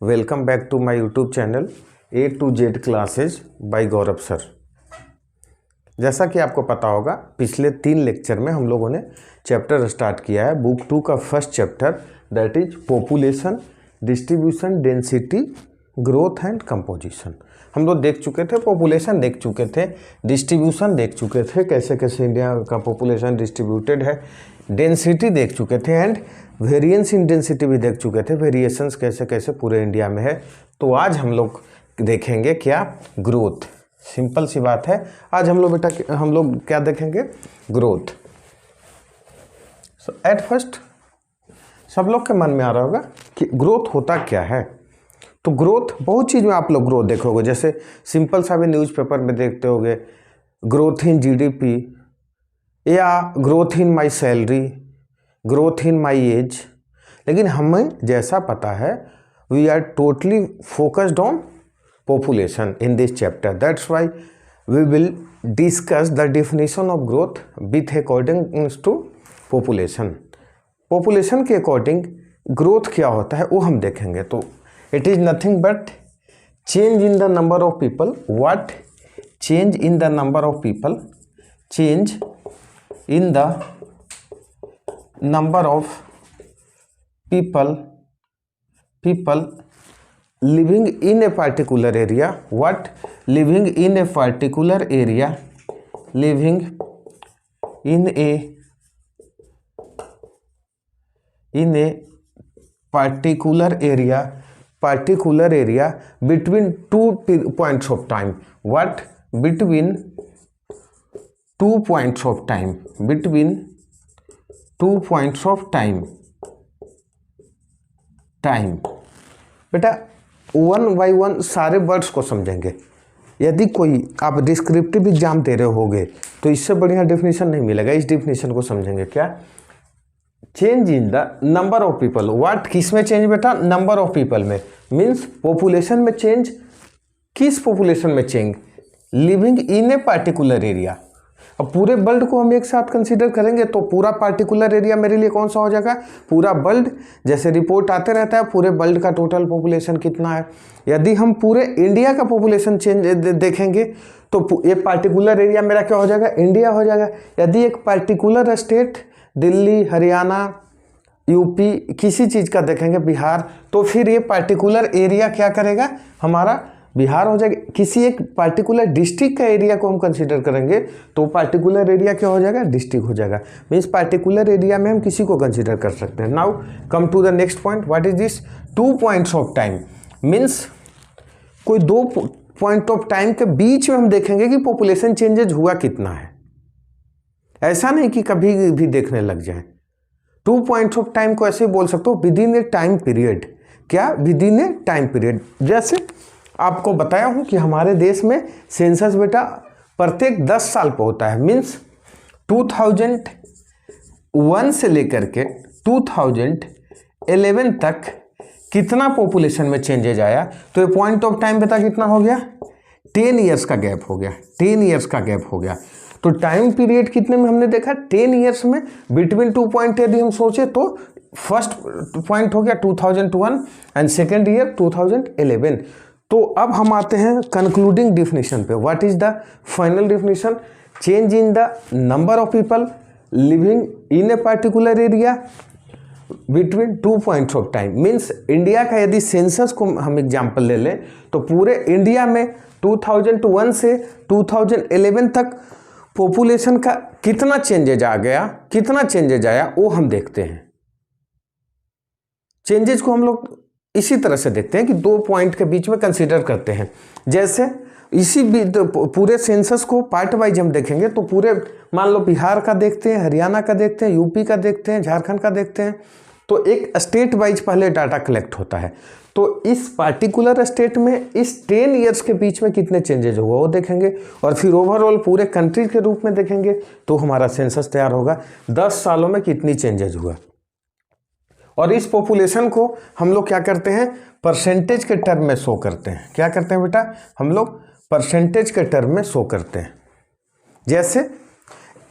Welcome back to my YouTube channel A to Z classes by Gaurav sir. जैसा कि आपको पता होगा, पिछले 3 लेक्चर में हम लोगों ने चैप्टर स्टार्ट किया है बुक 2 का first chapter, that is population, distribution, density, growth and composition. हम लोग देख चुके थे, पॉपुलेशन देख चुके थे, डिस्ट्रीब्यूशन देख चुके थे, कैसे कैसे इंडिया का पॉपुलेशन डिस्ट्रीब्यूटेड है, डेंसिटी देख चुके थे एंड वेरिएंस इन डेंसिटी भी देख चुके थे, वेरिएशंस कैसे कैसे पूरे इंडिया में है। तो आज हम लोग देखेंगे क्या, ग्रोथ। सिंपल सी बात है, आज हम लोग क्या देखेंगे, ग्रोथ। एट फर्स्ट सब लोग के मन में आ रहा होगा कि ग्रोथ होता क्या है। तो ग्रोथ, बहुत चीज़ में आप लोग ग्रोथ देखोगे, जैसे सिंपल सा भी न्यूज़पेपर में देखते होगे, ग्रोथ इन जीडीपी या growth in my salary, growth in my age. लेकिन हमें जैसा पता है, we are totally focused on population in this chapter. That's why we will discuss the definition of growth with according to population. Population के according growth क्या होता है वो हम देखेंगे। तो it is nothing but change in the number of people. What? Change in the number of people. Change in the number of people living in a particular area. What? Living in a particular area, living in a particular area between 2 points of time. What? Between 2 points of time, between 2 points of time बेटा 1 by 1 सारे words को समझेंगे। यदि कोई आप descriptive exam दे रहे होगे तो इससे बढ़िया डेफिनेशन नहीं मिलेगा। इस डेफिनेशन को समझेंगे। क्या? Change in the number of people. What? किस में चेंज बेटा? नंबर ऑफ पीपल में। मीन्स पॉपुलेशन में चेंज। किस पॉपुलेशन में change? Living in a particular area. अब पूरे वर्ल्ड को हम एक साथ कंसीडर करेंगे तो पूरा पार्टिकुलर एरिया मेरे लिए कौन सा हो जाएगा? पूरा वर्ल्ड। जैसे रिपोर्ट आते रहता है पूरे वर्ल्ड का टोटल पॉपुलेशन कितना है। यदि हम पूरे इंडिया का पॉपुलेशन चेंज देखेंगे तो एक पार्टिकुलर एरिया मेरा क्या हो जाएगा? इंडिया हो जाएगा। यदि एक particular state, Delhi, Haryana, UP, किसी चीज़ का देखेंगे, बिहार, तो फिर ये पार्टिकुलर एरिया क्या करेगा? हमारा बिहार हो जाएगा। किसी एक पार्टिकुलर डिस्ट्रिक्ट का एरिया को हम कंसीडर करेंगे तो पार्टिकुलर एरिया क्या हो जाएगा? डिस्ट्रिक्ट हो जाएगा। मीन्स पार्टिकुलर एरिया में हम किसी को कंसीडर कर सकते हैं। Now come to the next point. What is this? 2 points of time. Means कोई 2 पॉइंट ऑफ टाइम के बीच में हम देखेंगे कि पॉपुलेशन चेंजेज हुआ कितना है। ऐसा नहीं कि कभी भी देखने लग जाए। 2 पॉइंट्स ऑफ टाइम को ऐसे बोल सकते हो, within a time period. क्या? Within a time period. जैसे आपको बताया हूं कि हमारे देश में सेंसस बेटा प्रत्येक 10 साल पर होता है। मीन्स 2001 से लेकर के 2011 तक कितना पॉपुलेशन में चेंजेज आया, तो ये पॉइंट ऑफ टाइम बेटा कितना हो गया? 10 ईयर्स का गैप हो गया। 10 ईयर्स का गैप हो गया। तो टाइम पीरियड कितने में हमने देखा? 10 ईयर्स में बिटवीन 2 पॉइंट यदि हम सोचे तो फर्स्ट पॉइंट हो गया 2001 एंड सेकेंड ईयर 2011। तो अब हम आते हैं कंक्लूडिंग डेफिनेशन पे। What is the final definition? Change in the number of people living in a particular area between 2 points of time. Means India का यदि सेंसस को हम एग्जाम्पल ले लें तो पूरे इंडिया में 2001 से 2011 तक पॉपुलेशन का कितना चेंजेज आ गया, कितना चेंजेज आया, वो हम देखते हैं। चेंजेज को हम लोग इसी तरह से देखते हैं कि 2 पॉइंट के बीच में कंसीडर करते हैं। जैसे इसी पूरे सेंसस को पार्ट वाइज हम देखेंगे तो पूरे, मान लो बिहार का देखते हैं, हरियाणा का देखते हैं, यूपी का देखते हैं, झारखंड का देखते हैं, तो एक स्टेट वाइज पहले डाटा कलेक्ट होता है। तो इस पार्टिकुलर स्टेट में इस 10 ईयर्स के बीच में कितने चेंजेज हुआ वो देखेंगे, और फिर ओवरऑल पूरे कंट्री के रूप में देखेंगे तो हमारा सेंसस तैयार होगा 10 सालों में कितनी चेंजेज हुआ। और इस पॉपुलेशन को हम लोग क्या करते हैं? परसेंटेज के टर्म में शो करते हैं। क्या करते हैं बेटा? हम लोग परसेंटेज के टर्म में शो करते हैं। जैसे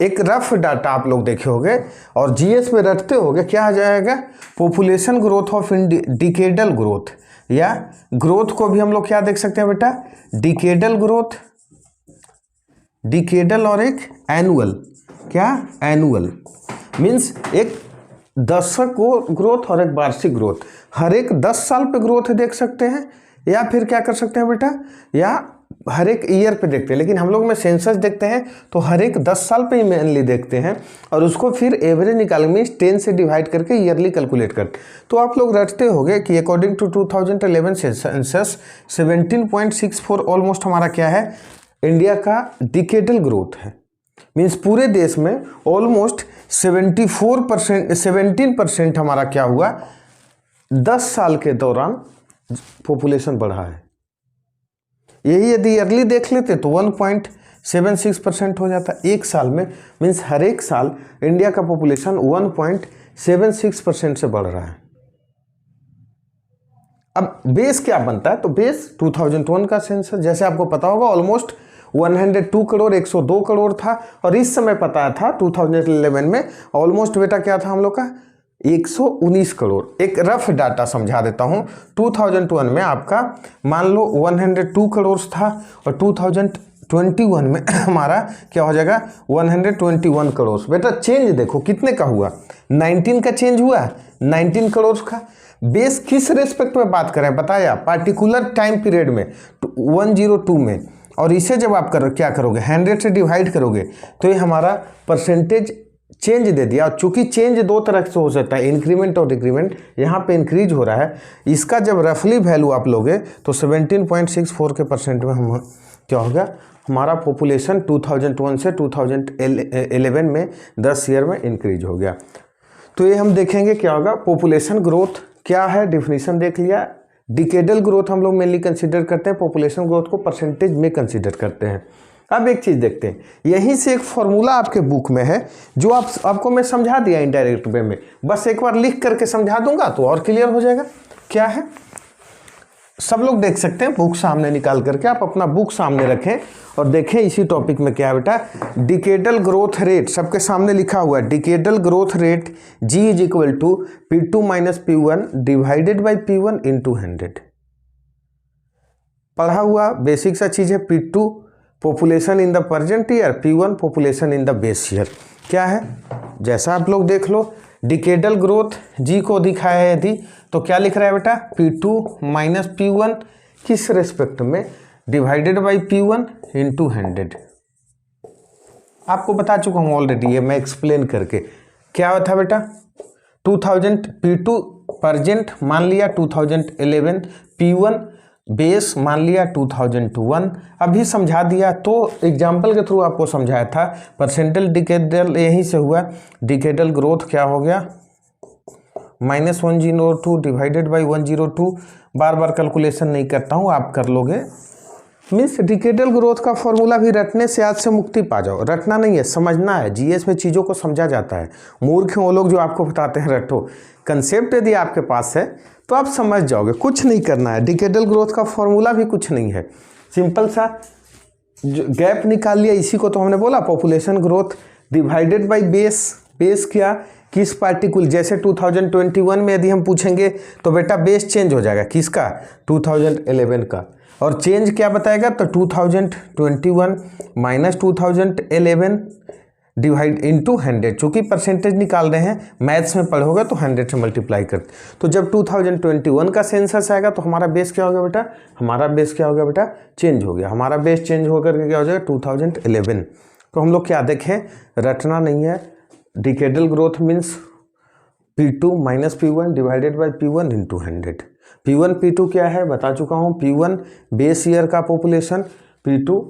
एक रफ डाटा आप लोग देखे होंगे और जीएस में रटते होंगे, क्या आ जाएगा, population growth of decadal growth, या ग्रोथ को भी हम लोग क्या देख सकते हैं बेटा, डिकेडल ग्रोथ, डिकेडल और एक एनुअल, क्या एनुअल मीन्स एक दशक ग्रोथ और एक वार्षिक ग्रोथ, हर एक 10 साल पे ग्रोथ देख सकते हैं, या फिर क्या कर सकते हैं बेटा, या हर एक ईयर पे देखते हैं। लेकिन हम लोग में सेंसस देखते हैं तो हर एक 10 साल पे ही मेनली देखते हैं और उसको फिर एवरेज निकाल मीन्स 10 से डिवाइड करके ईयरली कैलकुलेट करते। तो आप लोग रटते होंगे कि अकॉर्डिंग टू 2011 सेंसस 17.64 ऑलमोस्ट हमारा क्या है, इंडिया का डिकेडल ग्रोथ है, मीन्स पूरे देश में ऑलमोस्ट 17% हमारा क्या हुआ, 10 साल के दौरान पॉपुलेशन बढ़ा है। यही यदि ईयरली देख लेते तो 1.76% हो जाता एक साल में, मीन्स हर एक साल इंडिया का पॉपुलेशन 1.76% से बढ़ रहा है। अब बेस क्या बनता है, तो बेस 2001 का सेंसस जैसे आपको पता होगा ऑलमोस्ट 102 करोड़ 102 करोड़ था, और इस समय पता था 2011 में ऑलमोस्ट बेटा क्या था हम लोग का 119 करोड़। एक रफ डाटा समझा देता हूँ, 2001 में आपका मान लो 102 करोड़ था और 2021 में हमारा क्या हो जाएगा 121 करोड़। बेटा चेंज देखो कितने का हुआ, 19 का चेंज हुआ, 19 करोड़ का। बेस किस रेस्पेक्ट में बात करें बताया, पार्टिकुलर टाइम पीरियड में 102 में, और इसे जब आप क्या करोगे 100 से डिवाइड करोगे तो ये हमारा परसेंटेज चेंज दे दिया। चूंकि चेंज दो तरह से हो सकता है, इंक्रीमेंट और डिक्रीमेंट, यहाँ पे इंक्रीज हो रहा है। इसका जब रफली वैल्यू आप लोगे तो 17.64 के परसेंट में हम क्या होगा, हमारा पॉपुलेशन 2001 से 2011 में 10 ईयर में इंक्रीज हो गया। तो ये हम देखेंगे क्या होगा, पॉपुलेशन ग्रोथ क्या है, डिफिनीशन देख लिया। डिकेडल ग्रोथ हम लोग मेनली कंसिडर करते हैं, पॉपुलेशन ग्रोथ को परसेंटेज में कंसिडर करते हैं। अब एक चीज़ देखते हैं, यहीं से एक फॉर्मूला आपके बुक में है जो आपको मैं समझा दिया इनडायरेक्ट वे में, बस एक बार लिख करके समझा दूंगा तो और क्लियर हो जाएगा। क्या है, सब लोग देख सकते हैं, बुक सामने निकाल करके आप अपना बुक सामने रखें और देखें इसी टॉपिक में क्या है बेटा, डिकेडल ग्रोथ रेट सबके सामने लिखा हुआ है। Decadal growth rate G is equal to P2 minus P1 divided by P1 into 100। पढ़ा हुआ बेसिक सा चीज़ है। P2 population in the present year, P1 population in the base year. क्या है, जैसा आप लोग देख लो, डिकेडल ग्रोथ G को दिखाया है यदि तो क्या लिख रहा है बेटा, P2 माइनस P1 किस रेस्पेक्ट में, डिवाइडेड बाई P1 इंटू 100। आपको बता चुका हूँ ऑलरेडी, ये मैं एक्सप्लेन करके। क्या होता है बेटा, 2000 P2 प्रेजेंट मान लिया 2011, P1 बेस मान लिया 2001, अभी समझा दिया। तो एग्जाम्पल के थ्रू आपको समझाया था। परसेंटल डिकेडल यहीं से हुआ, डिकेडल ग्रोथ क्या हो गया -102 divided by 102। Bar bar calculation नहीं करता हूँ, आप कर लोगे। मीन्स डिकेडल ग्रोथ का फॉर्मूला भी रटने से आज से मुक्ति पा जाओ। रटना नहीं है, समझना है। जीएस में चीज़ों को समझा जाता है। मूर्ख हैं वो लोग जो आपको बताते हैं रटो। कंसेप्ट यदि आपके पास है तो आप समझ जाओगे, कुछ नहीं करना है। डिकेडल ग्रोथ का फॉर्मूला भी कुछ नहीं है, सिंपल सा गैप निकाल लिया। इसी को तो हमने बोला population growth divided by base. Base क्या, किस पार्टिकुलर, जैसे 2021 में यदि हम पूछेंगे तो बेटा बेस चेंज हो जाएगा किसका, 2011 का। और चेंज क्या बताएगा, तो 2021 माइनस 2011 डिवाइड इंटू 100। चूँकि परसेंटेज निकाल रहे हैं, मैथ्स में पढ़ोगे तो 100 से मल्टीप्लाई करते। तो जब 2021 का सेंसस आएगा तो हमारा बेस क्या होगा बेटा, हमारा बेस क्या होगा बेटा, चेंज हो गया। हमारा बेस चेंज होकर के क्या हो जाएगा 2011। तो हम लोग क्या देखें, रटना नहीं है। Decadal growth means P2 minus P1 divided by P1 into 100। P1 P2 क्या है बता चुका हूँ। P1 बेस ईयर का पॉपुलेशन, P2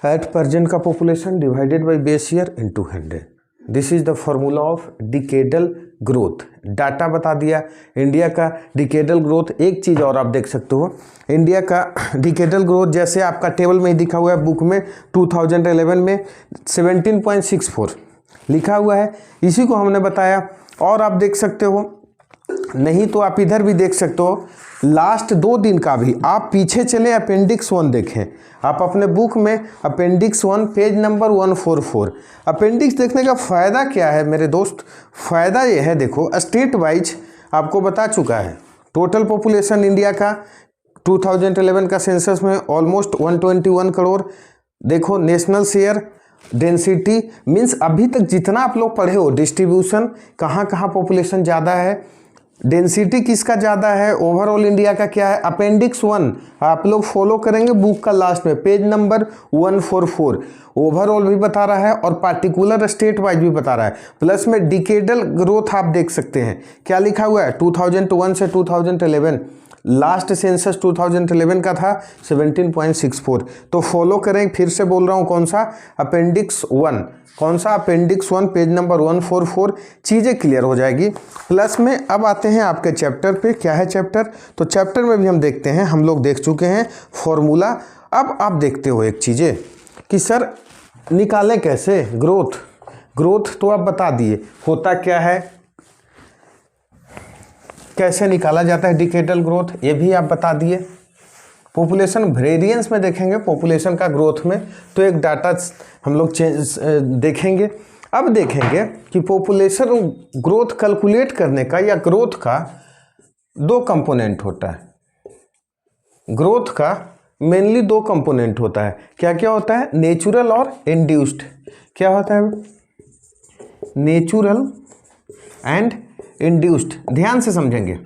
एट प्रेजेंट का population divided by base year into 100। This is the formula of decadal growth. Data बता दिया India का डिकेडल ग्रोथ। एक चीज़ और आप देख सकते हो, इंडिया का डिकेडल ग्रोथ जैसे आपका टेबल में ही दिखा हुआ है बुक में, 2011 में 17.64 लिखा हुआ है, इसी को हमने बताया। और आप देख सकते हो नहीं तो आप इधर भी देख सकते हो, लास्ट 2 दिन का भी आप पीछे चले अपेंडिक्स 1 देखें, आप अपने बुक में अपेंडिक्स 1 पेज नंबर 144। अपेंडिक्स देखने का फ़ायदा क्या है मेरे दोस्त? फ़ायदा ये है, देखो स्टेट वाइज आपको बता चुका है। टोटल पॉपुलेशन इंडिया का 2011 का सेंसस में ऑलमोस्ट 121 करोड़। देखो नेशनल शेयर डेंसिटी मीन्स अभी तक जितना आप लोग पढ़े हो, डिस्ट्रीब्यूशन कहाँ कहाँ पॉपुलेशन ज़्यादा है, डेंसिटी किसका ज़्यादा है, ओवरऑल इंडिया का क्या है। अपेंडिक्स 1 आप लोग फॉलो करेंगे बुक का लास्ट में पेज नंबर 144 ओवरऑल भी बता रहा है और पार्टिकुलर स्टेट वाइज भी बता रहा है। प्लस में डिकेडल ग्रोथ आप देख सकते हैं, क्या लिखा हुआ है 2001 से 2011, लास्ट सेंसस 2011 का था 17.64। तो फॉलो करें, फिर से बोल रहा हूँ कौन सा, अपेंडिक्स 1, कौन सा अपेंडिक्स 1 पेज नंबर 144, चीज़ें क्लियर हो जाएगी। प्लस में अब आते हैं आपके चैप्टर पे, क्या है चैप्टर, तो चैप्टर में भी हम देखते हैं, हम लोग देख चुके हैं फॉर्मूला। अब आप देखते हो एक चीज़ें कि सर निकालें कैसे ग्रोथ, ग्रोथ तो आप बता दिए होता क्या है, कैसे निकाला जाता है डिकेडल ग्रोथ, ये भी आप बता दिए। पॉपुलेशन वेरिएंस में देखेंगे पॉपुलेशन का ग्रोथ में, तो एक डाटा हम लोग देखेंगे। अब देखेंगे कि पॉपुलेशन ग्रोथ कैलकुलेट करने का या ग्रोथ का 2 कंपोनेंट होता है। ग्रोथ का मेनली 2 कंपोनेंट होता है, क्या क्या होता है, नेचुरल और इंड्यूस्ड। क्या होता है, नेचुरल एंड इंड्यूस्ड। ध्यान से समझेंगे,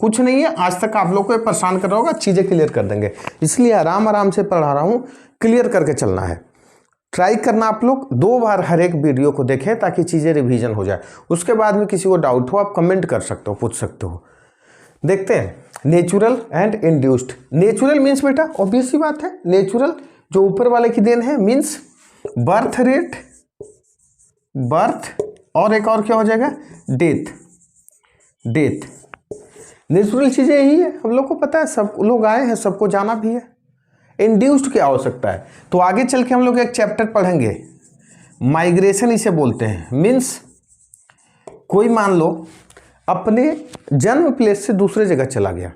कुछ नहीं है, आज तक आप लोग को परेशान कर रहा होगा, चीज़ें क्लियर कर देंगे, इसलिए आराम आराम से पढ़ा रहा हूँ, क्लियर करके चलना है। ट्राई करना आप लोग 2 बार हर एक वीडियो को देखें ताकि चीज़ें रिवीजन हो जाए। उसके बाद में किसी को डाउट हो आप कमेंट कर सकते हो, पूछ सकते हो। देखते हैं natural and induced. Natural means बेटा ऑब्वियस सी बात है, नेचुरल जो ऊपर वाले की देन है, मीन्स बर्थ रेट, बर्थ और एक और क्या हो जाएगा, डेथ। डेथ नेचुरल चीज़ें यही है, हम लोग को पता है, सब लोग आए हैं, सबको जाना भी है। इंड्यूस्ड क्या हो सकता है, तो आगे चल के हम लोग एक चैप्टर पढ़ेंगे, माइग्रेशन इसे बोलते हैं। मीन्स कोई मान लो अपने जन्म प्लेस से दूसरे जगह चला गया,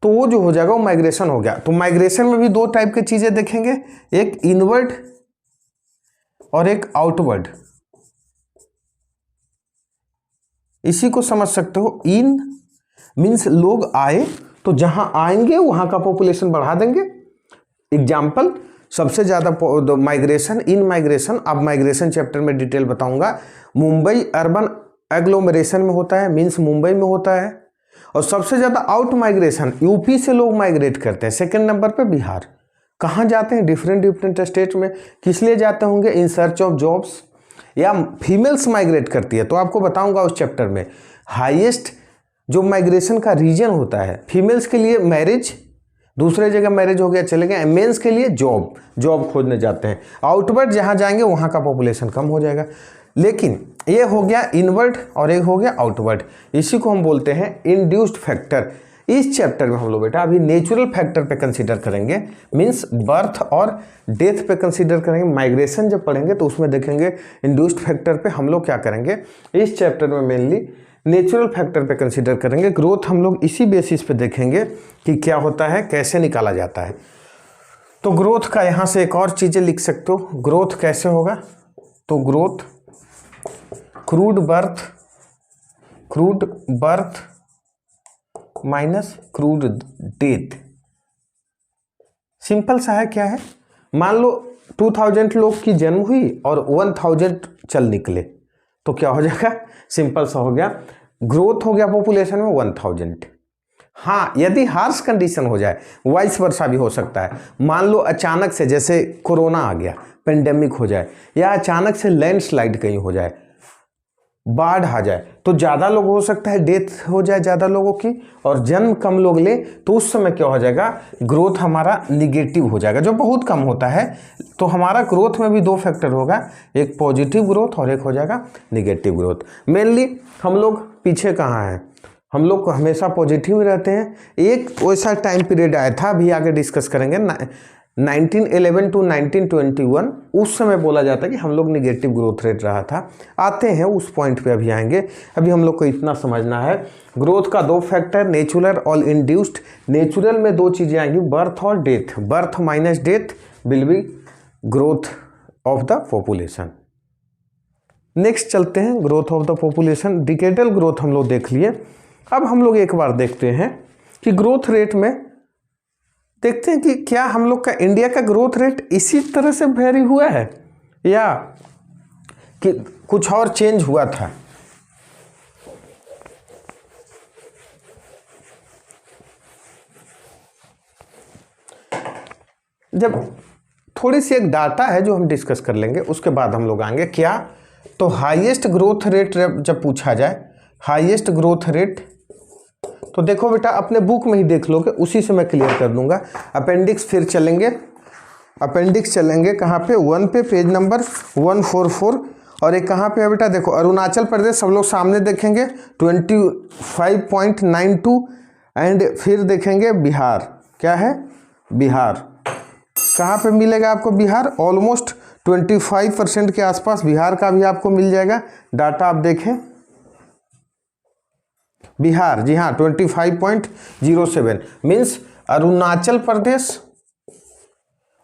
तो वो जो हो जाएगा वो माइग्रेशन हो गया। तो माइग्रेशन में भी 2 टाइप की चीज़ें देखेंगे, एक इनवर्ड और एक आउटवर्ड। इसी को समझ सकते हो, इन मीन्स लोग आए तो जहां आएंगे वहां का पॉपुलेशन बढ़ा देंगे। एग्जाम्पल सबसे ज़्यादा माइग्रेशन, इन माइग्रेशन, अब माइग्रेशन चैप्टर में डिटेल बताऊंगा। मुंबई अर्बन एग्लोमरेशन में होता है, मीन्स मुंबई में होता है। और सबसे ज़्यादा आउट माइग्रेशन यूपी से लोग माइग्रेट करते हैं। सेकेंड नंबर पे बिहार। कहाँ जाते हैं, डिफरेंट स्टेट में, किस लिए जाते होंगे, इन सर्च ऑफ जॉब्स, या फीमेल्स माइग्रेट करती है। तो आपको बताऊंगा उस चैप्टर में हाईएस्ट जो माइग्रेशन का रीजन होता है, फीमेल्स के लिए मैरिज, दूसरे जगह मैरिज हो गया चले गए, मेंस के लिए जॉब खोजने जाते हैं। आउटवर्ड जहाँ जाएंगे वहाँ का पॉपुलेशन कम हो जाएगा। लेकिन ये हो गया इनवर्ड और एक हो गया आउटवर्ड, इसी को हम बोलते हैं इंड्यूस्ड फैक्टर। इस चैप्टर में हम लोग बेटा अभी नेचुरल फैक्टर पे कंसीडर करेंगे, मींस बर्थ और डेथ पे कंसीडर करेंगे। माइग्रेशन जब पढ़ेंगे तो उसमें देखेंगे इंड्यूस्ड फैक्टर पे हम लोग क्या करेंगे। इस चैप्टर में मेनली नेचुरल फैक्टर पे कंसीडर करेंगे। ग्रोथ हम लोग इसी बेसिस पे देखेंगे कि क्या होता है, कैसे निकाला जाता है। तो ग्रोथ का यहाँ से एक और चीज़ें लिख सकते हो, ग्रोथ कैसे होगा, तो growth crude birth minus crude death. Simple सा है, क्या है, मान लो 2000 लोग की जन्म हुई और 1000 चल निकले, तो क्या हो जाएगा, सिंपल सा हो गया, ग्रोथ हो गया पॉपुलेशन में 1000। हाँ, यदि हार्श कंडीशन हो जाए, वाइस वर्सा भी हो सकता है। मान लो अचानक से जैसे कोरोना आ गया, पेंडेमिक हो जाए, या अचानक से लैंडस्लाइड कहीं हो जाए, बाढ़ आ जाए, तो ज़्यादा लोग हो सकता है डेथ हो जाए ज़्यादा लोगों की, और जन्म कम लोग ले, तो उस समय क्या हो जाएगा, ग्रोथ हमारा निगेटिव हो जाएगा, जो बहुत कम होता है। तो हमारा ग्रोथ में भी 2 फैक्टर होगा, एक पॉजिटिव ग्रोथ और एक हो जाएगा निगेटिव ग्रोथ। मेनली हम लोग पीछे कहाँ हैं, हम लोग हमेशा पॉजिटिव रहते हैं। एक वैसा टाइम पीरियड आया था, अभी आगे डिस्कस करेंगे, 1911 टू 1921 उस समय बोला जाता है कि हम लोग निगेटिव ग्रोथ रेट रहा था। आते हैं उस पॉइंट पे, अभी आएंगे। अभी हम लोग को इतना समझना है, ग्रोथ का दो फैक्टर, नेचुरल और इंड्यूस्ड। नेचुरल में दो चीज़ें आएंगी, बर्थ और death. Birth minus death will B growth of the population. Next चलते हैं, growth of the population. Decadal growth हम लोग देख लिए। अब हम लोग एक बार देखते हैं कि ग्रोथ रेट में देखते हैं कि क्या हम लोग का इंडिया का ग्रोथ रेट इसी तरह से वेरी हुआ है या कि कुछ और चेंज हुआ था। जब थोड़ी सी एक डाटा है जो हम डिस्कस कर लेंगे, उसके बाद हम लोग आएंगे क्या, तो हाईएस्ट ग्रोथ रेट जब पूछा जाए, हाईएस्ट ग्रोथ रेट, तो देखो बेटा अपने बुक में ही देख लोगे, उसी से मैं क्लियर कर दूंगा। अपेंडिक्स फिर चलेंगे, अपेंडिक्स चलेंगे कहाँ पे, 1 पे, पेज नंबर 144। और एक कहाँ पे है बेटा, देखो अरुणाचल प्रदेश, सब लोग सामने देखेंगे 25.92। एंड फिर देखेंगे बिहार, क्या है बिहार, कहाँ पे मिलेगा आपको बिहार, ऑलमोस्ट 25% के आसपास बिहार का भी आपको मिल जाएगा। डाटा आप देखें, बिहार, जी हाँ 25.07 मीन्स अरुणाचल प्रदेश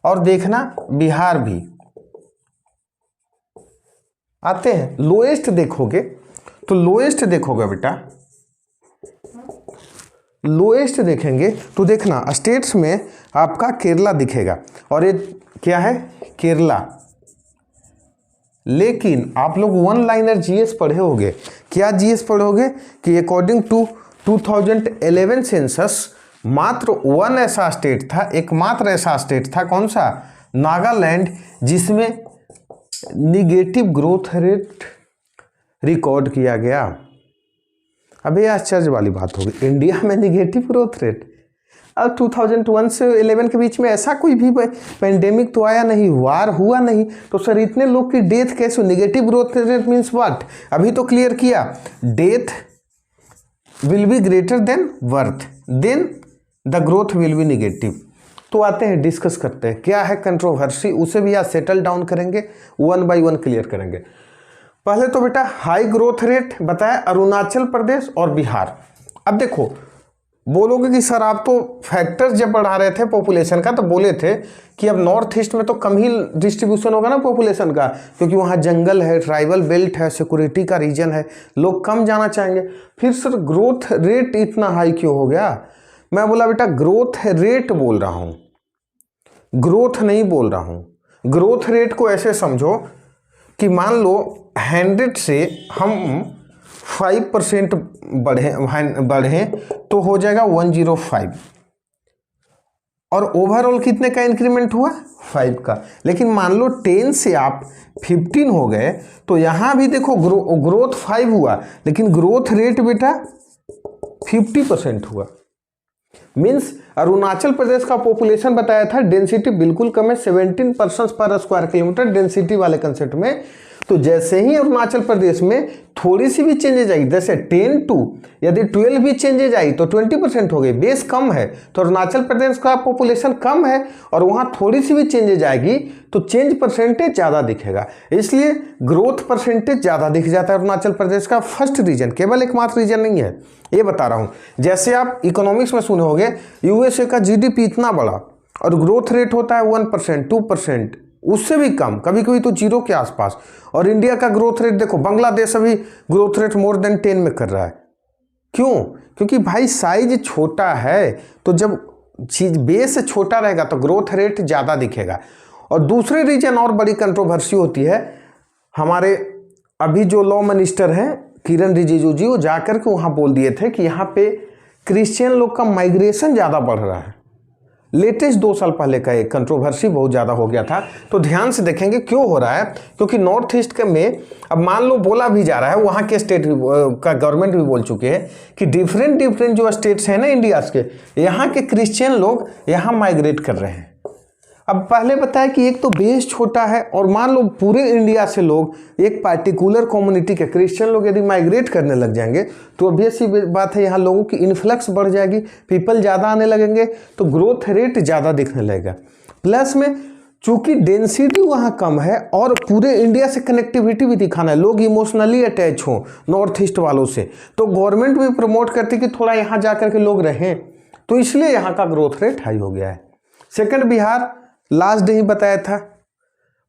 और देखना बिहार भी आते हैं। लोएस्ट देखोगे तो लोएस्ट देखोगे बेटा, लोएस्ट देखेंगे तो देखना स्टेट्स में आपका केरला दिखेगा, और ये क्या है केरला। लेकिन आप लोग वन लाइनर जीएस पढ़े होगे, क्या जीएस पढ़ोगे कि अकॉर्डिंग टू 2011 सेंसस मात्र वन ऐसा स्टेट था, एकमात्र ऐसा स्टेट था, कौन सा, नागालैंड, जिसमें निगेटिव ग्रोथ रेट रिकॉर्ड किया गया। अब ये आश्चर्य वाली बात होगी, इंडिया में निगेटिव ग्रोथ रेट। अब 2001 से 11 के बीच में ऐसा कोई भी पेंडेमिक तो आया नहीं, वार हुआ नहीं, तो सर इतने लोग की डेथ कैसे, negative growth rate means what, अभी तो क्लियर किया, death will be greater than birth, then the growth will be negative. तो आते हैं डिस्कस करते हैं क्या है कंट्रोवर्सी, उसे भी आज सेटल डाउन करेंगे, 1 बाय 1 क्लियर करेंगे। पहले तो बेटा हाई ग्रोथ रेट बताया अरुणाचल प्रदेश और बिहार। अब देखो बोलोगे कि सर आप तो फैक्टर्स जब बढ़ा रहे थे पॉपुलेशन का तो बोले थे कि अब नॉर्थ ईस्ट में तो कम ही डिस्ट्रीब्यूशन होगा ना पॉपुलेशन का, क्योंकि वहाँ जंगल है, ट्राइबल बेल्ट है, सिक्योरिटी का रीजन है, लोग कम जाना चाहेंगे। फिर सर ग्रोथ रेट इतना हाई क्यों हो गया? मैं बोला बेटा ग्रोथ रेट बोल रहा हूँ, ग्रोथ नहीं बोल रहा हूँ। ग्रोथ रेट को ऐसे समझो कि मान लो 100 से हम 5% बढ़े तो हो जाएगा 105, और ओवरऑल कितने का इंक्रीमेंट हुआ 5 का। लेकिन मान लो 10 से आप 15 हो गए तो यहाँ भी देखो ग्रोथ 5 हुआ, लेकिन ग्रोथ रेट बेटा 50% हुआ। मीन्स अरुणाचल प्रदेश का पॉपुलेशन बताया था डेंसिटी बिल्कुल कम है, 17 पर्सन्स पर स्क्वायर किलोमीटर डेंसिटी वाले कंसेप्ट में। तो जैसे ही अरुणाचल प्रदेश में थोड़ी सी भी चेंजेज आई, जैसे 10 टू यदि 12 भी चेंजेज आई तो 20% हो गई, बेस कम है तो अरुणाचल प्रदेश का पॉपुलेशन कम है और वहाँ थोड़ी सी भी चेंजेज आएगी तो चेंज परसेंटेज ज़्यादा दिखेगा, इसलिए ग्रोथ परसेंटेज ज़्यादा दिख जाता है अरुणाचल प्रदेश का। फर्स्ट रीजन, केवल एकमात्र रीजन नहीं है, ये बता रहा हूँ। जैसे आप इकोनॉमिक्स में सुने होंगे यूएसए का जीडीपी इतना बड़ा और ग्रोथ रेट होता है 1%, 2%, उससे भी कम, कभी कभी तो 0 के आसपास। और इंडिया का ग्रोथ रेट देखो, बांग्लादेश अभी ग्रोथ रेट मोर देन 10 में कर रहा है। क्यों? क्योंकि भाई साइज छोटा है, तो जब चीज बेस छोटा रहेगा तो ग्रोथ रेट ज़्यादा दिखेगा। और दूसरे रीजन और बड़ी कंट्रोवर्सी होती है, हमारे अभी जो लॉ मिनिस्टर हैं किरण रिजिजू जी, वो जाकर के वहाँ बोल दिए थे कि यहाँ पे क्रिश्चियन लोग का माइग्रेशन ज़्यादा बढ़ रहा है। लेटेस्ट 2 साल पहले का एक कंट्रोवर्सी बहुत ज़्यादा हो गया था। तो ध्यान से देखेंगे क्यों हो रहा है, क्योंकि नॉर्थ ईस्ट के में अब मान लो बोला भी जा रहा है, वहाँ के स्टेट का गवर्नमेंट भी बोल चुके हैं कि डिफरेंट जो स्टेट्स हैं ना इंडिया के, यहाँ के क्रिश्चियन लोग यहाँ माइग्रेट कर रहे हैं। अब पहले बताया कि एक तो बेस छोटा है, और मान लो पूरे इंडिया से लोग एक पार्टिकुलर कम्युनिटी के क्रिश्चियन लोग यदि माइग्रेट करने लग जाएंगे तो ऑब्वियस सी बात है यहाँ लोगों की इन्फ्लक्स बढ़ जाएगी, पीपल ज़्यादा आने लगेंगे तो ग्रोथ रेट ज़्यादा दिखने लगेगा। प्लस में चूंकि डेंसिटी वहाँ कम है और पूरे इंडिया से कनेक्टिविटी भी दिखाना है, लोग इमोशनली अटैच हों नॉर्थ ईस्ट वालों से, तो गवर्नमेंट भी प्रमोट करती कि थोड़ा यहाँ जा कर के लोग रहें, तो इसलिए यहाँ का ग्रोथ रेट हाई हो गया है। सेकंड, बिहार लास्ट डे ही बताया था,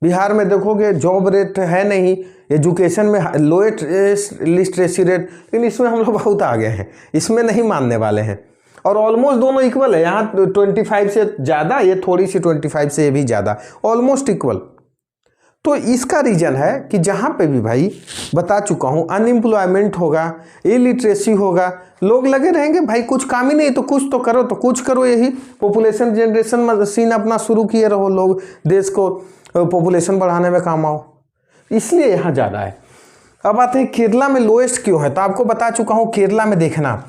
बिहार में देखोगे जॉब रेट है नहीं, एजुकेशन में लोएस्ट लिटरेसी रेट, लेकिन इसमें हम लोग बहुत आगे हैं, इसमें नहीं मानने वाले हैं। और ऑलमोस्ट दोनों इक्वल है, यहाँ 25 से ज़्यादा, ये थोड़ी सी 25 से भी ज़्यादा, ऑलमोस्ट इक्वल। तो इसका रीज़न है कि जहाँ पे भी भाई बता चुका हूँ अनएम्प्लॉयमेंट होगा, इलिटरेसी होगा, लोग लगे रहेंगे भाई कुछ काम ही नहीं तो कुछ तो करो, तो कुछ करो, यही पॉपुलेशन जनरेशन मशीन अपना शुरू किए रहो, लोग देश को पॉपुलेशन बढ़ाने में काम आओ, इसलिए यहाँ ज़्यादा है। अब आते हैं केरला में लोएस्ट क्यों है, तो आपको बता चुका हूँ केरला में देखना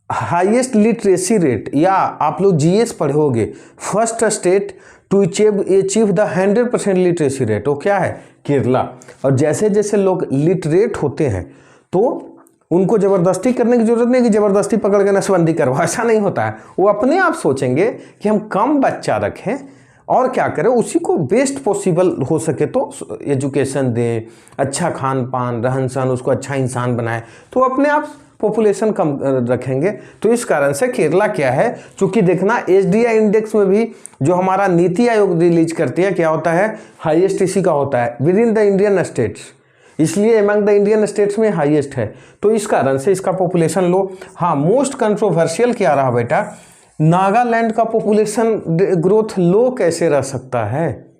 हाईएस्ट लिटरेसी रेट, या आप लोग जीएस पढ़े होगे, first state to achieve the 100% literacy rate, वो क्या है, केरला। और जैसे जैसे लोग लिटरेट होते हैं तो उनको ज़बरदस्ती करने की जरूरत नहीं कि ज़बरदस्ती पकड़ के नसबंदी करो, ऐसा नहीं होता है। वो अपने आप सोचेंगे कि हम कम बच्चा रखें और क्या करें, उसी को बेस्ट पॉसिबल हो सके तो एजुकेशन दें, अच्छा खान पान रहन सहन, उसको अच्छा इंसान बनाए, तो अपने आप पॉपुलेशन कम रखेंगे। तो इस कारण से केरला क्या है, चूंकि देखना एसडीआई इंडेक्स में भी जो हमारा नीति आयोग रिलीज करती है क्या होता है, हाईएस्ट इसी का होता है with in the Indian states, इसलिए अमंग द इंडियन स्टेट्स में हाईएस्ट है, तो इस कारण से इसका पॉपुलेशन लो। हाँ, मोस्ट कंट्रोवर्शियल क्या रहा बेटा, नागालैंड का पॉपुलेशन ग्रोथ लो कैसे रह सकता है,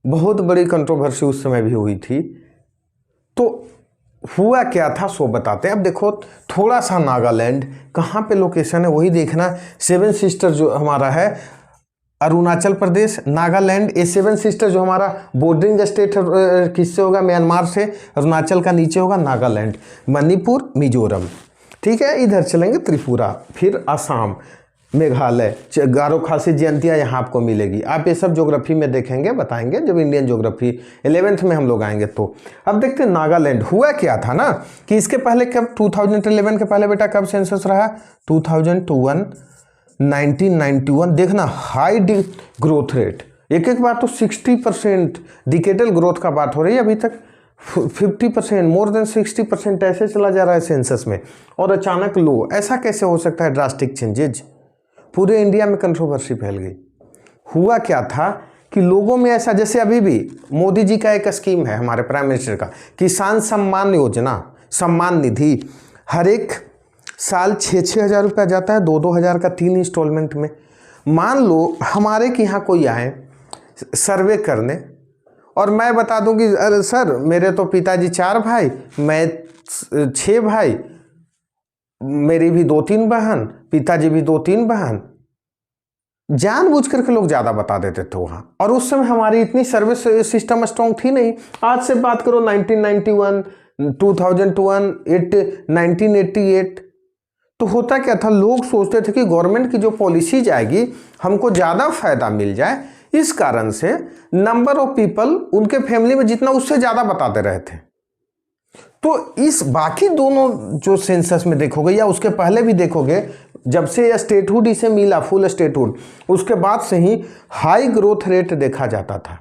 बहुत बड़ी कंट्रोवर्सी उस समय भी हुई थी। तो हुआ क्या था सो बताते हैं। अब देखो थोड़ा सा नागालैंड कहाँ पे लोकेशन है वही देखना। 7 सिस्टर जो हमारा है अरुणाचल प्रदेश, नागालैंड, ये 7 सिस्टर जो हमारा बॉर्डरिंग स्टेट किससे होगा, म्यांमार से, अरुणाचल का नीचे होगा नागालैंड, मणिपुर, मिजोरम, ठीक है। इधर चलेंगे त्रिपुरा, फिर असम, मेघालय, गारो खासी जयंतिया यहाँ आपको मिलेगी। आप ये सब ज्योग्राफी में देखेंगे, बताएंगे जब इंडियन ज्योग्राफी 11th में हम लोग आएंगे तो। अब देखते हैं नागालैंड हुआ क्या था ना कि इसके पहले कब 2011 के पहले बेटा कब सेंसस रहा, 2001, 1991, देखना हाई ग्रोथ रेट, एक एक बार तो 60% डिकेडल ग्रोथ का बात हो रही है, अभी तक 50%, मोर देन 60% ऐसे चला जा रहा है सेंसस में, और अचानक लो, ऐसा कैसे हो सकता है ड्रास्टिक चेंजेज। पूरे इंडिया में कंट्रोवर्सी फैल गई। हुआ क्या था कि लोगों में ऐसा, जैसे अभी भी मोदी जी का एक स्कीम है हमारे प्राइम मिनिस्टर का, किसान सम्मान योजना, सम्मान निधि, हर एक साल 6-6 हज़ार रुपया जाता है, 2-2 हज़ार का 3 इंस्टॉलमेंट में। मान लो हमारे के यहाँ कोई आए सर्वे करने और मैं बता दूं कि अरे सर मेरे तो पिताजी 4 भाई, मैं 6 भाई, मेरी भी 2-3 बहन, पिताजी भी 2-3 बहन, जानबूझ करके लोग ज़्यादा बता देते थे वहाँ। और उस समय हमारी इतनी सर्विस सिस्टम स्ट्रॉन्ग थी नहीं। आज से बात करो 1991, 2001, 1988, तो होता क्या था, लोग सोचते थे कि गवर्नमेंट की जो पॉलिसी जाएगी हमको ज़्यादा फायदा मिल जाए, इस कारण से नंबर ऑफ पीपल उनके फैमिली में जितना उससे ज़्यादा बताते रहे थे। तो इस बाकी दोनों जो सेंसस में देखोगे या उसके पहले भी देखोगे, जब से स्टेटहुड इसे मिला फुल स्टेटहुड, उसके बाद से ही हाई ग्रोथ रेट देखा जाता था।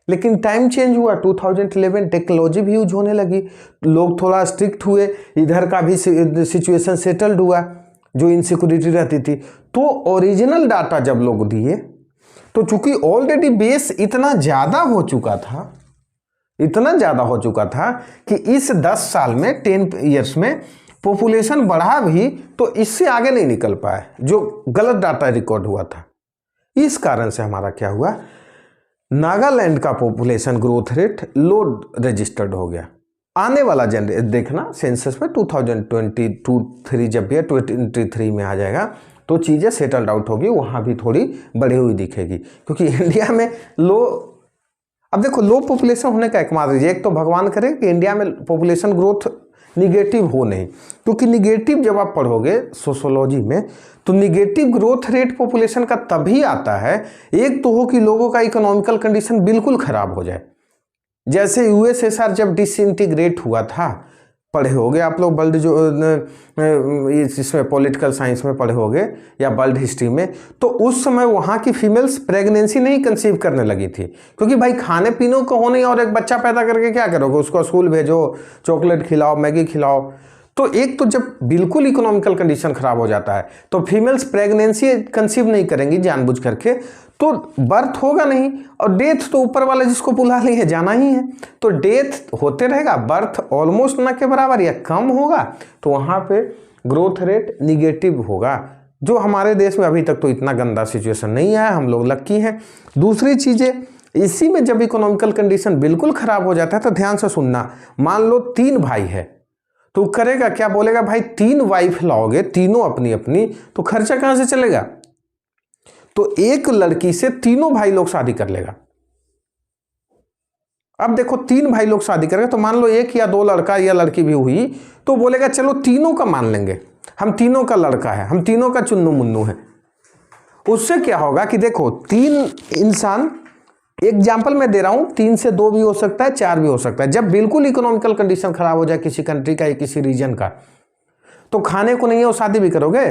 लेकिन टाइम चेंज हुआ, 2011 टेक्नोलॉजी भी यूज होने लगी, लोग थोड़ा स्ट्रिक्ट हुए, इधर का भी सिचुएशन सेटल्ड हुआ, जो इनसिक्योरिटी रहती थी। तो ओरिजिनल डाटा जब लोग दिए तो चूंकि ऑलरेडी बेस इतना ज़्यादा हो चुका था, इतना ज़्यादा हो चुका था कि इस 10 साल में 10 ईयर्स में पॉपुलेशन बढ़ा भी तो इससे आगे नहीं निकल पाए, जो गलत डाटा रिकॉर्ड हुआ था। इस कारण से हमारा क्या हुआ, नागालैंड का पॉपुलेशन ग्रोथ रेट लो रजिस्टर्ड हो गया। आने वाला देखना सेंसस में 2022-23 जब भी 23 में आ जाएगा तो चीज़ें सेटल्ड आउट होगी, वहाँ भी थोड़ी बढ़ी हुई दिखेगी, क्योंकि इंडिया में लो, अब देखो लो पॉपुलेशन होने का एकमात्र रीजन, एक तो भगवान करे कि इंडिया में पॉपुलेशन ग्रोथ निगेटिव हो नहीं, क्योंकि निगेटिव जब आप पढ़ोगे सोशोलॉजी में तो तो निगेटिव ग्रोथ रेट पॉपुलेशन का तभी आता है, एक तो हो कि लोगों का इकोनॉमिकल कंडीशन बिल्कुल खराब हो जाए। जैसे यूएसएसआर जब डिसइंटीग्रेट हुआ था, पढ़े होगे आप लोग, वर्ल्ड जो इसमें पॉलिटिकल साइंस में पढ़े होगे या वर्ल्ड हिस्ट्री में, तो उस समय वहाँ की फीमेल्स प्रेगनेंसी नहीं कंसीव करने लगी थी, क्योंकि भाई खाने पीने को हो नहीं, और एक बच्चा पैदा करके क्या करोगे, उसको स्कूल भेजो, चॉकलेट खिलाओ, मैगी खिलाओ। तो एक तो जब बिल्कुल इकोनॉमिकल कंडीशन खराब हो जाता है तो फीमेल्स प्रेगनेंसी कंसीव नहीं करेंगी जानबूझ करके, तो बर्थ होगा नहीं, और डेथ तो ऊपर वाले जिसको बुला ली है जाना ही है, तो डेथ होते रहेगा, बर्थ ऑलमोस्ट ना के बराबर या कम होगा, तो वहाँ पे ग्रोथ रेट निगेटिव होगा, जो हमारे देश में अभी तक तो इतना गंदा सिचुएशन नहीं आया, हम लोग लक्की हैं। दूसरी चीज़ें, इसी में जब इकोनॉमिकल कंडीशन बिल्कुल खराब हो जाता है तो ध्यान से सुनना, मान लो 3 भाई है तो करेगा क्या, बोलेगा भाई 3 वाइफ लाओगे, तीनों अपनी अपनी, तो खर्चा कहाँ से चलेगा, तो एक लड़की से तीनों भाई लोग शादी कर लेगा। अब देखो 3 भाई लोग शादी करेंगे तो मान लो 1 या 2 लड़का या लड़की भी हुई, तो बोलेगा चलो तीनों का मान लेंगे, हम तीनों का लड़का है, हम तीनों का चुन्नू मुन्नू है। उससे क्या होगा कि देखो 3 इंसान, एग्जाम्पल मैं दे रहा हूं, 3 से 2 भी हो सकता है, 4 भी हो सकता है। जब बिल्कुल इकोनॉमिकल कंडीशन खराब हो जाए किसी कंट्री का या किसी रीजन का, तो खाने को नहीं है, वो शादी भी करोगे,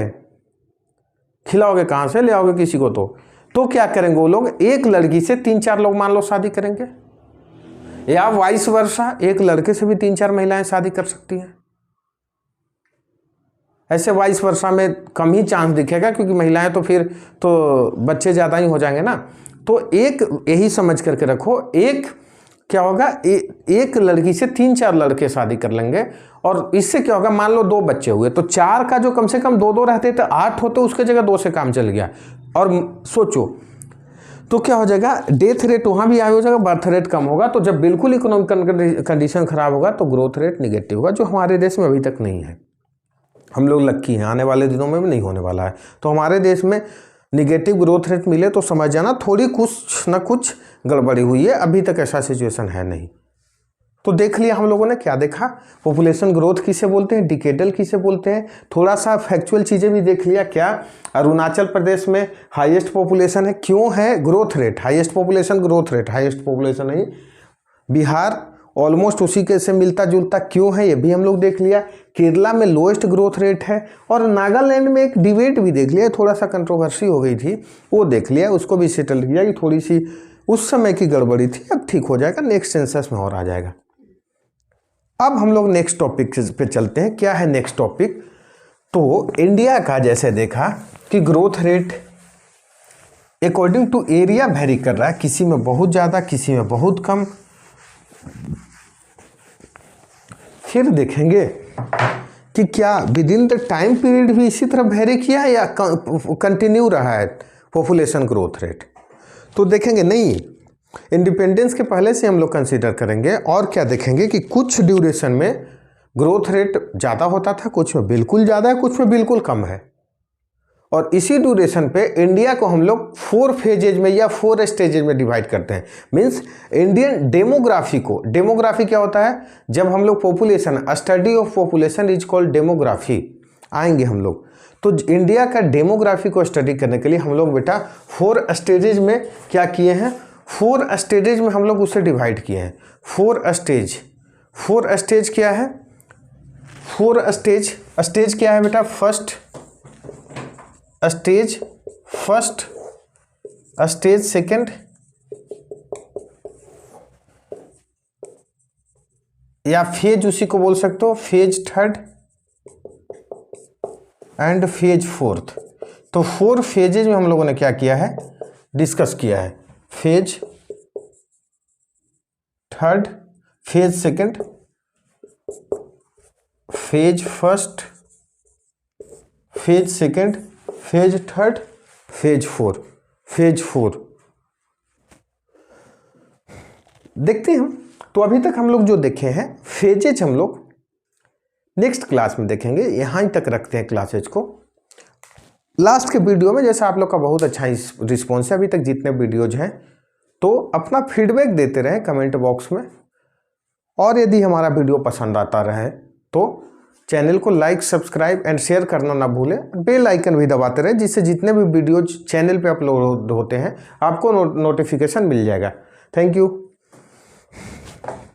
खिलाओगे कहां से, ले आओगे किसी को, तो क्या करेंगे वो लोग, एक लड़की से 3-4 लोग मान लो शादी करेंगे, या वाइस वर्सा, एक लड़के से भी 3-4 महिलाएं शादी कर सकती हैं। ऐसे वाइस वर्सा में कम ही चांस दिखेगा, क्योंकि महिलाएं तो फिर तो बच्चे ज़्यादा ही हो जाएंगे ना। तो एक यही समझ करके रखो, एक क्या होगा, एक लड़की से 3-4 लड़के शादी कर लेंगे, और इससे क्या होगा, मान लो 2 बच्चे हुए, तो 4 का जो कम से कम 2-2 रहते तो 8 होते, उसके जगह 2 से काम चल गया। और सोचो तो क्या हो जाएगा, डेथ रेट वहाँ भी हाई हो जाएगा, बर्थ रेट कम होगा। तो जब बिल्कुल इकोनॉमिक कंडीशन खराब होगा तो ग्रोथ रेट निगेटिव होगा, जो हमारे देश में अभी तक नहीं है। हम लोग लक्की हैं, आने वाले दिनों में भी नहीं होने वाला है। तो हमारे देश में निगेटिव ग्रोथ रेट मिले तो समझ जाना थोड़ी कुछ ना कुछ गड़बड़ी हुई है, अभी तक ऐसा सिचुएशन है नहीं। तो देख लिया हम लोगों ने, क्या देखा, पॉपुलेशन ग्रोथ किसे बोलते हैं, डिकेडल किसे बोलते हैं, थोड़ा सा फैक्चुअल चीज़ें भी देख लिया। क्या अरुणाचल प्रदेश में हाईएस्ट पॉपुलेशन है, क्यों है growth rate highest population, growth rate highest population है। बिहार ऑलमोस्ट उसी के से मिलता जुलता क्यों है, ये भी हम लोग देख लिया। केरला में लोएस्ट ग्रोथ रेट है, और नागालैंड में एक डिबेट भी देख लिया, थोड़ा सा कंट्रोवर्सी हो गई थी, वो देख लिया, उसको भी सेटल किया कि थोड़ी सी उस समय की गड़बड़ी थी, अब ठीक हो जाएगा, नेक्स्ट सेंसस में और आ जाएगा। अब हम लोग नेक्स्ट टॉपिक पे चलते हैं। क्या है नेक्स्ट टॉपिक, तो इंडिया का जैसे देखा कि growth rate according to area vary कर रहा है, किसी में बहुत ज़्यादा, किसी में बहुत कम। फिर देखेंगे कि क्या with in the time period भी इसी तरह वेरी किया है या कंटिन्यू रहा है पॉपुलेशन ग्रोथ रेट। तो देखेंगे नहीं, इंडिपेंडेंस के पहले से हम लोग कंसीडर करेंगे। और क्या देखेंगे कि कुछ ड्यूरेशन में ग्रोथ रेट ज़्यादा होता था, कुछ में बिल्कुल ज़्यादा है, कुछ में बिल्कुल कम है। और इसी ड्यूरेशन पे इंडिया को हम लोग 4 फेजेज में या 4 स्टेजेज में डिवाइड करते हैं। मीन्स इंडियन डेमोग्राफी को, डेमोग्राफी क्या होता है, जब हम लोग population, study of population is called demography, आएंगे हम लोग। तो इंडिया का डेमोग्राफी को स्टडी करने के लिए हम लोग बेटा 4 स्टेजेज में क्या किए हैं, 4 स्टेजेज में हम लोग उसे डिवाइड किए हैं। 4 स्टेज क्या है, 4 स्टेज क्या है बेटा, फर्स्ट स्टेज, सेकंड, या फेज उसी को बोल सकते हो, phase third and phase fourth. तो 4 फेजेज में हम लोगों ने क्या किया है, डिस्कस किया है। Phase third, phase second, phase first, phase second, phase third, phase four देखते हैं हम। तो अभी तक हम लोग जो देखे हैं फेजेज हम लोग नेक्स्ट क्लास में देखेंगे, यहाँ तक रखते हैं क्लासेज को। लास्ट के वीडियो में जैसा आप लोग का बहुत अच्छा रिस्पॉन्स है अभी तक जितने वीडियोज हैं, तो अपना फीडबैक देते रहें कमेंट बॉक्स में। और यदि हमारा वीडियो पसंद आता रहे तो चैनल को लाइक, सब्सक्राइब एंड शेयर करना ना भूलें। बेल आइकन भी दबाते रहें, जिससे जितने भी वीडियोज चैनल पे अपलोड होते हैं आपको नोटिफिकेशन मिल जाएगा। Thank you.